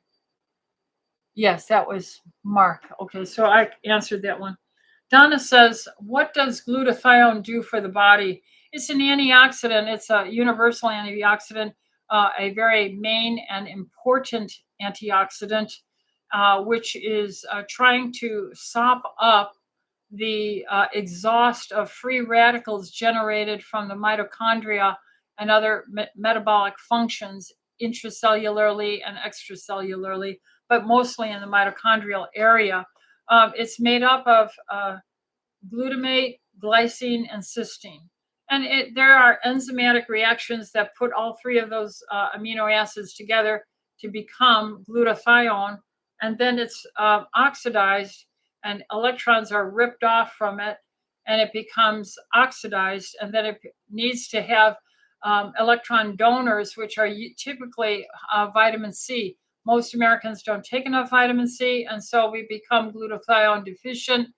Yes, that was Mark. Okay, so I answered that one. Donna says, what does glutathione do for the body? It's an antioxidant. It's a universal antioxidant, a very main and important antioxidant, which is trying to sop up the exhaust of free radicals generated from the mitochondria and other metabolic functions intracellularly and extracellularly, but mostly in the mitochondrial area. It's made up of glutamate, glycine, and cysteine. And there are enzymatic reactions that put all three of those amino acids together to become glutathione. And then it's oxidized, and electrons are ripped off from it, and it becomes oxidized. And then it needs to have electron donors, which are typically vitamin C. Most Americans don't take enough vitamin C, and so we become glutathione deficient.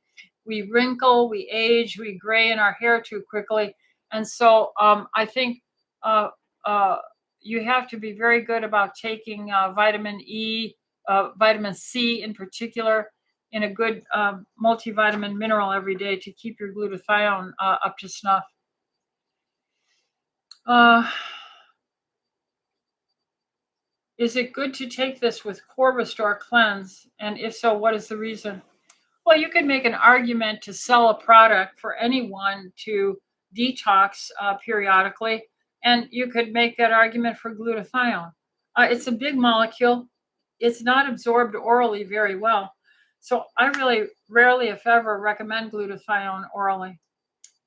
We wrinkle, we age, we gray in our hair too quickly. And so I think uh, you have to be very good about taking vitamin E, vitamin C in particular, in a good multivitamin mineral every day to keep your glutathione up to snuff. Is it good to take this with Core Restore Cleanse? And if so, what is the reason? Well, you could make an argument to sell a product for anyone to detox periodically, and you could make that argument for glutathione. It's a big molecule. It's not absorbed orally very well. So I really rarely, if ever, recommend glutathione orally.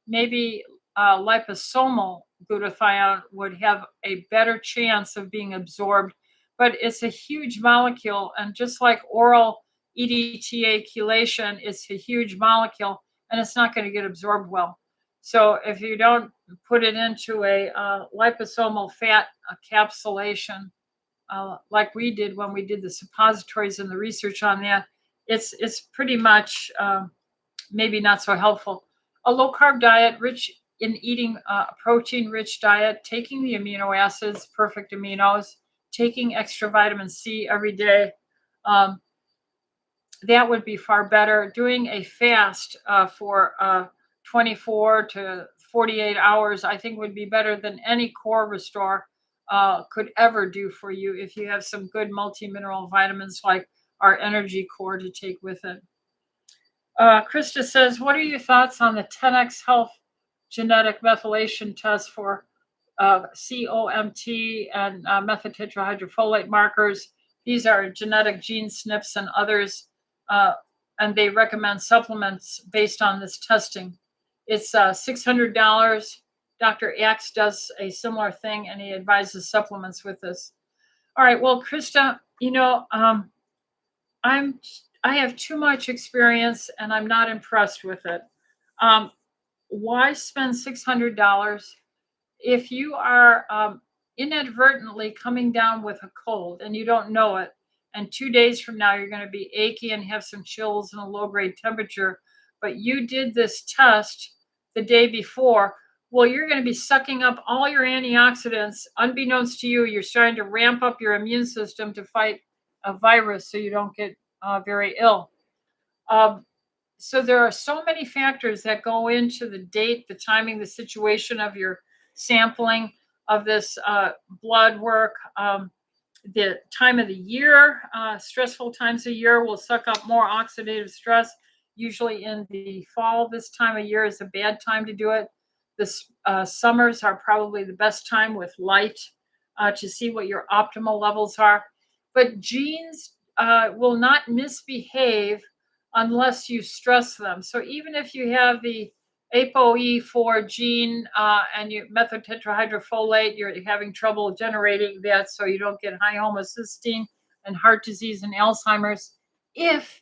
Maybe liposomal glutathione would have a better chance of being absorbed, but it's a huge molecule, and just like oral EDTA chelation, it's a huge molecule, and it's not going to get absorbed well. So if you don't put it into a liposomal fat capsulation, like we did when we did the suppositories and the research on that, it's pretty much maybe not so helpful. A low carb diet, rich in eating a protein rich diet, taking the amino acids, perfect aminos, taking extra vitamin C every day. That would be far better. Doing a fast for 24 to 48 hours, I think would be better than any Core Restore could ever do for you if you have some good multi-mineral vitamins like our Energy Core to take with it. Krista says, what are your thoughts on the 10x Health genetic methylation test for COMT and methyl-tetrahydrofolate markers? These are genetic gene SNPs and others, and they recommend supplements based on this testing. It's $600. Dr. Axe does a similar thing, and he advises supplements with this. All right, well, Krista, I have too much experience, and I'm not impressed with it. Why spend $600 if you are inadvertently coming down with a cold and you don't know it, and 2 days from now you're going to be achy and have some chills and a low-grade temperature, but you did this test the day before? Well, you're going to be sucking up all your antioxidants. Unbeknownst to you, you're starting to ramp up your immune system to fight a virus so you don't get very ill. So there are so many factors that go into the date, the timing, the situation of your sampling. of this blood work. The time of the year, stressful times of year will suck up more oxidative stress. Usually in the fall, this time of year is a bad time to do it. The summers are probably the best time with light to see what your optimal levels are. But genes will not misbehave unless you stress them. So even if you have the ApoE4 gene and you methyl-tetrahydrofolate, you're having trouble generating that so you don't get high homocysteine and heart disease and Alzheimer's. If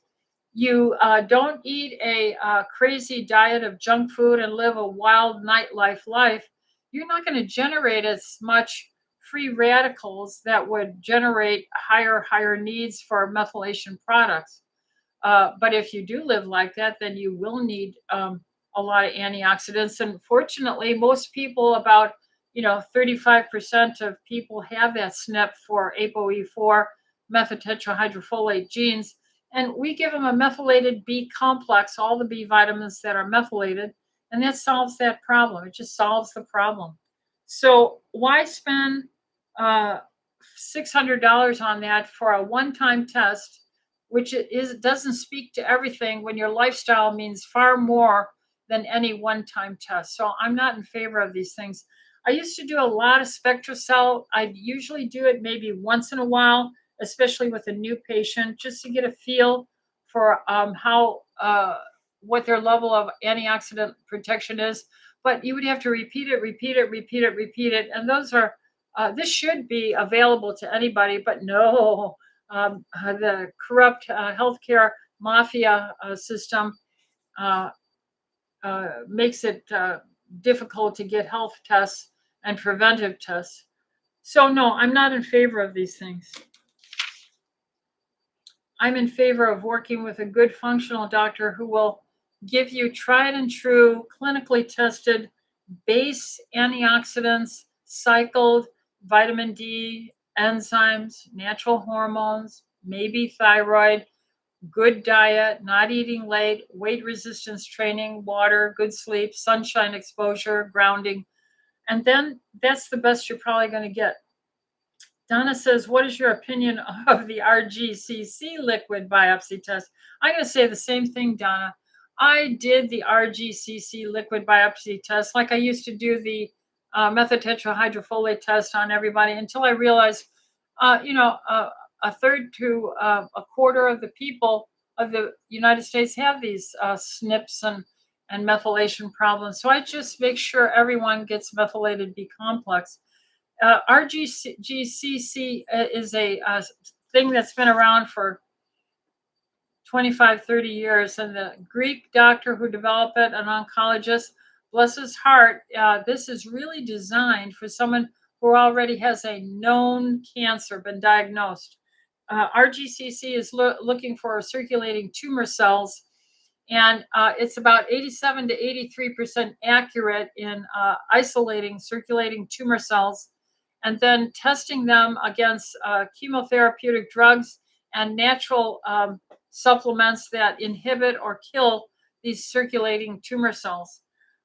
you don't eat a crazy diet of junk food and live a wild nightlife life, you're not going to generate as much free radicals that would generate higher needs for methylation products. But if you do live like that, then you will need a lot of antioxidants. And fortunately, most people, about 35% of people have that SNP for ApoE4 methyl-tetrahydrofolate genes. And we give them a methylated B complex, all the B vitamins that are methylated, and that solves that problem. It just solves the problem. So why spend $600 on that for a one-time test, which doesn't speak to everything when your lifestyle means far more than any one-time test. So I'm not in favor of these things. I used to do a lot of SpectraCell. I usually do it maybe once in a while, especially with a new patient, just to get a feel for how what their level of antioxidant protection is. But you would have to repeat it, and those are this should be available to anybody. But no, the corrupt healthcare mafia system makes it difficult to get health tests and preventive tests. So no, I'm not in favor of these things. I'm in favor of working with a good functional doctor who will give you tried and true, clinically tested base antioxidants, cycled vitamin D, enzymes, natural hormones, maybe thyroid, good diet, not eating late, weight resistance training, water, good sleep, sunshine exposure, grounding. And then that's the best you're probably going to get. Donna says, what is your opinion of the RGCC liquid biopsy test? I'm going to say the same thing, Donna. I did the RGCC liquid biopsy test like I used to do the methyl-tetrahydrofolate test on everybody until I realized, a third to a quarter of the people of the United States have these SNPs and methylation problems. So I just make sure everyone gets methylated B complex. RGCC is a thing that's been around for 25, 30 years. And the Greek doctor who developed it, an oncologist, bless his heart, this is really designed for someone who already has a known cancer, been diagnosed. RGCC is looking for circulating tumor cells, and it's about 87 to 83% accurate in isolating circulating tumor cells and then testing them against chemotherapeutic drugs and natural supplements that inhibit or kill these circulating tumor cells.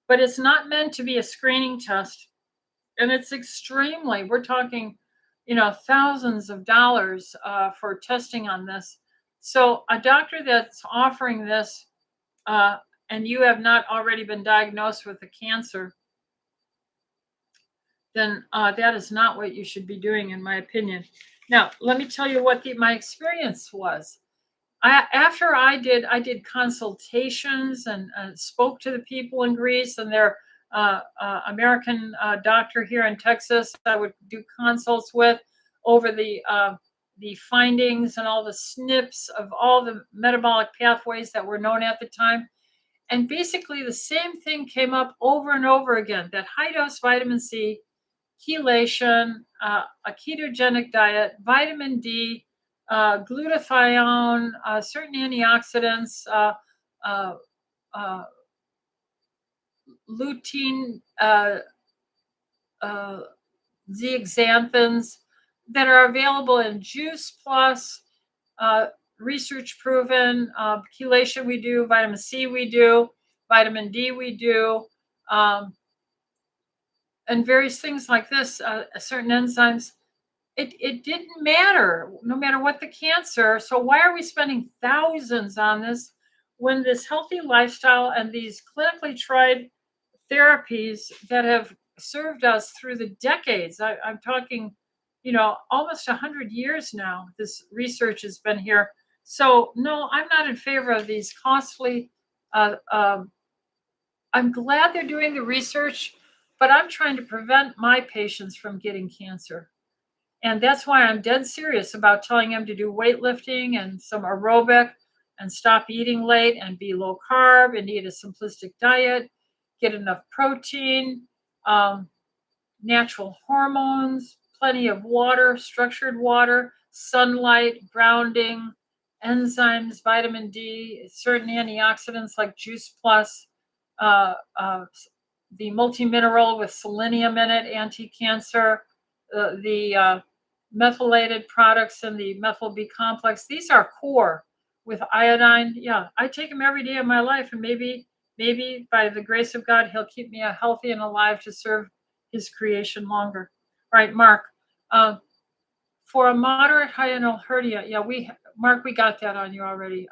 But it's not meant to be a screening test. And it's we're talking, thousands of dollars for testing on this. So a doctor that's offering this and you have not already been diagnosed with a cancer, then that is not what you should be doing, in my opinion. Now, let me tell you what my experience was. After I did consultations and spoke to the people in Greece and their American doctor here in Texas. I would do consults with over the findings and all the SNPs of all the metabolic pathways that were known at the time. And basically the same thing came up over and over again, that high dose vitamin C, chelation, a ketogenic diet, vitamin D, glutathione, certain antioxidants, lutein, zeaxanthins that are available in Juice Plus, research proven, chelation we do, vitamin C we do, vitamin D we do, and various things like this, certain enzymes, it didn't matter no matter what the cancer. So why are we spending thousands on this when this healthy lifestyle and these clinically tried therapies that have served us through the decades? I'm talking, almost 100 years now. This research has been here. So no, I'm not in favor of these costly. Uh, um, I'm glad they're doing the research, but I'm trying to prevent my patients from getting cancer. And that's why I'm dead serious about telling them to do weightlifting and some aerobic and stop eating late and be low carb and eat a simplistic diet, get enough protein, um, natural hormones, plenty of water, structured water, sunlight, grounding, enzymes, vitamin D, certain antioxidants like Juice Plus, uh, uh, the multi-mineral with selenium in it, anti-cancer, the methylated products and the methyl B complex. These are core with iodine. Yeah, I take them every day of my life, and maybe by the grace of God, He'll keep me healthy and alive to serve His creation longer. All right, Mark. Uh, for a moderate hyoidal hernia, yeah, Mark, we got that on you already.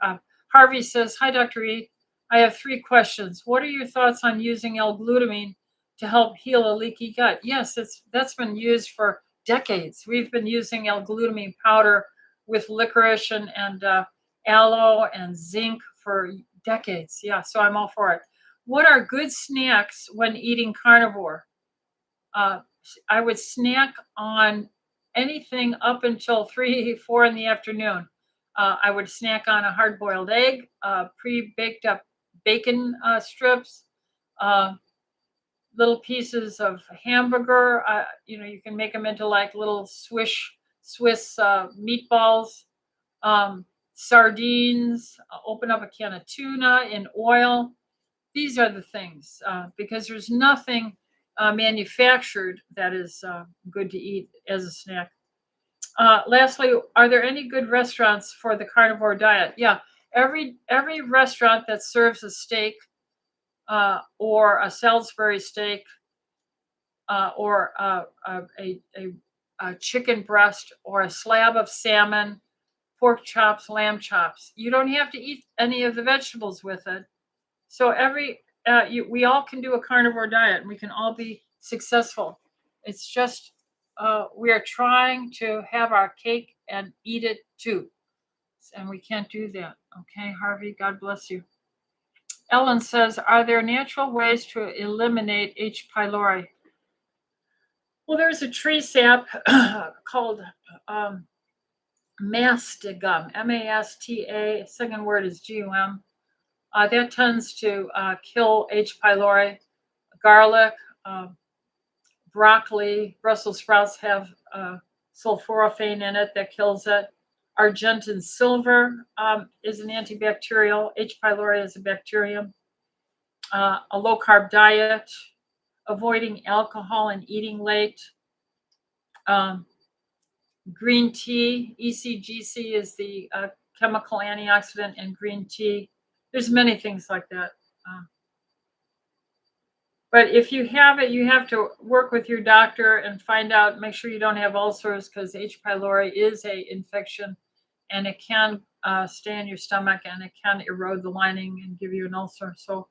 Harvey says, "Hi, Dr. E. I have 3 questions. What are your thoughts on using L-glutamine to help heal a leaky gut?" Yes, that's been used for decades. We've been using L-glutamine powder with licorice and aloe and zinc for decades. Yeah, so I'm all for it. What are good snacks when eating carnivore? Uh, I would snack on anything up until 3, 4 in the afternoon. I would snack on a hard boiled egg, pre baked up bacon strips, uh, little pieces of hamburger. You can make them into like little Swiss meatballs, sardines, open up a can of tuna in oil. These are the things, because there's nothing manufactured that is good to eat as a snack. Lastly, are there any good restaurants for the carnivore diet? Yeah, every restaurant that serves a steak, or a Salisbury steak, or a chicken breast, or a slab of salmon, pork chops, lamb chops. You don't have to eat any of the vegetables with it. So we all can do a carnivore diet, and we can all be successful. It's just we are trying to have our cake and eat it too, and we can't do that. Okay, Harvey, God bless you. Ellen says, "Are there natural ways to eliminate H. pylori?" Well, there's a tree sap called mastigum, MASTA. Second word is GUM. That tends to kill H. pylori. Garlic, broccoli, Brussels sprouts have sulforaphane in it that kills it. Argentine silver is an antibacterial. H. pylori is a bacterium. A low carb diet, avoiding alcohol and eating late. Um, Green tea, ECGC is the chemical antioxidant in green tea. There's many things like that. Uh, But if you have it, you have to work with your doctor and find out, make sure you don't have ulcers, because H. pylori is a infection, and it can stay in your stomach, and it can erode the lining and give you an ulcer. So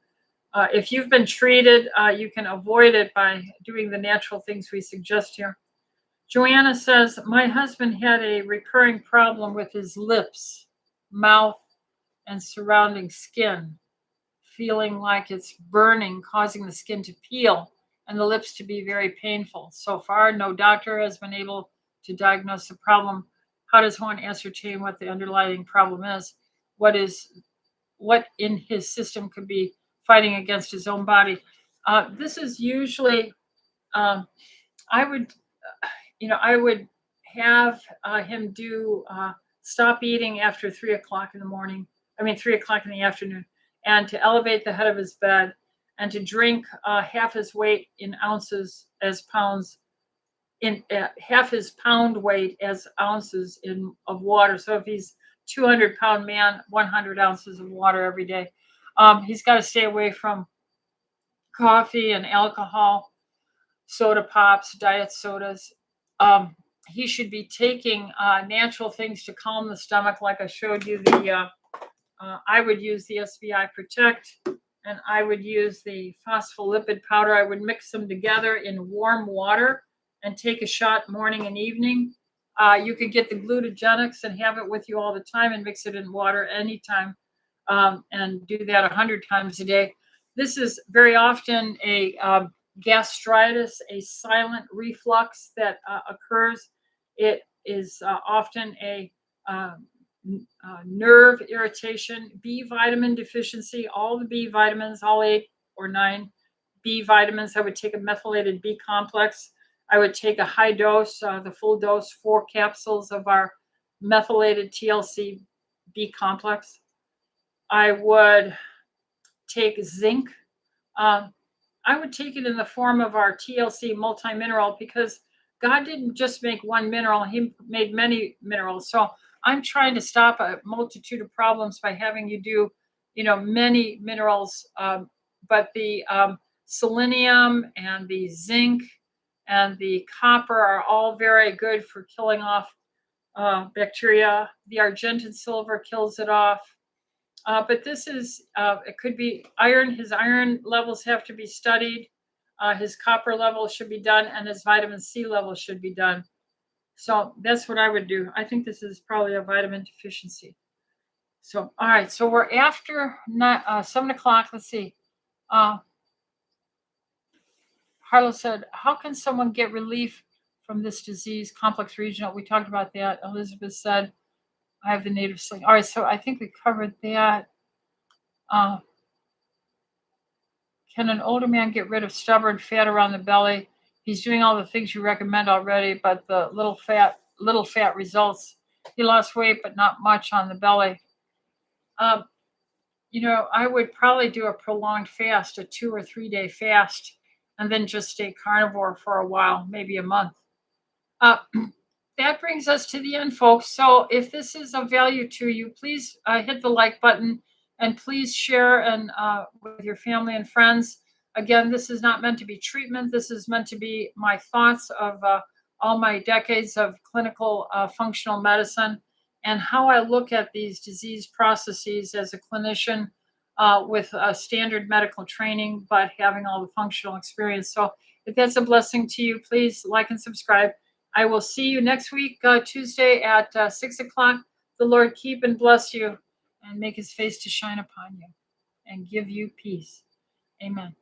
if you've been treated, you can avoid it by doing the natural things we suggest here. Joanna says, "My husband had a recurring problem with his lips, mouth, and surrounding skin, feeling like it's burning, causing the skin to peel and the lips to be very painful. So far, no doctor has been able to diagnose the problem. How does one ascertain what the underlying problem is? What in his system could be fighting against his own body?" This is usually, um, I would, I would have him do stop eating after 3 o'clock in the morning. 3 o'clock in the afternoon, and to elevate the head of his bed, and to drink half his weight in ounces as pounds, in half his pound weight as ounces of water. So if he's 200-pound man, 100 ounces of water every day. He's got to stay away from coffee and alcohol. soda pops, diet sodas. He should be taking natural things to calm the stomach, like I showed you. I would use the SBI Protect, and I would use the phospholipid powder. I would mix them together in warm water and take a shot morning and evening. You could get the glutagenics and have it with you all the time and mix it in water anytime, and do that 100 times a day. This is very often a gastritis, a silent reflux that occurs. It is often a nerve irritation, B vitamin deficiency, all the B vitamins, all 8 or 9 B vitamins. I would take a methylated B complex. I would take a high dose, the full dose, 4 capsules of our methylated TLC B complex. I would take zinc. I would take it in the form of our TLC multi-mineral, because God didn't just make one mineral, He made many minerals. So I'm trying to stop a multitude of problems by having you do, many minerals. But the selenium and the zinc and the copper are all very good for killing off bacteria. The Argentine silver kills it off. But this is, it could be iron. His iron levels have to be studied. His copper level should be done, and his vitamin C level should be done. So that's what I would do. I think this is probably a vitamin deficiency. So, all right. So we're after 7 o'clock. Let's see. Harlow said, how can someone get relief from this disease, complex regional? We talked about that. Elizabeth said, I have the native sling. All right. So I think we covered that. Can an older man get rid of stubborn fat around the belly? He's doing all the things you recommend already, but the little fat results. He lost weight, but not much on the belly. I would probably do a prolonged fast, a 2 or 3 day fast, and then just stay carnivore for a while, maybe a month. That brings us to the end, folks. So if this is of value to you, please hit the like button, and please share and with your family and friends. Again, this is not meant to be treatment. This is meant to be my thoughts of all my decades of clinical functional medicine, and how I look at these disease processes as a clinician with standard medical training, but having all the functional experience. So if that's a blessing to you, please like and subscribe. I will see you next week, Tuesday at 6 o'clock. The Lord keep and bless you, and make His face to shine upon you and give you peace. Amen.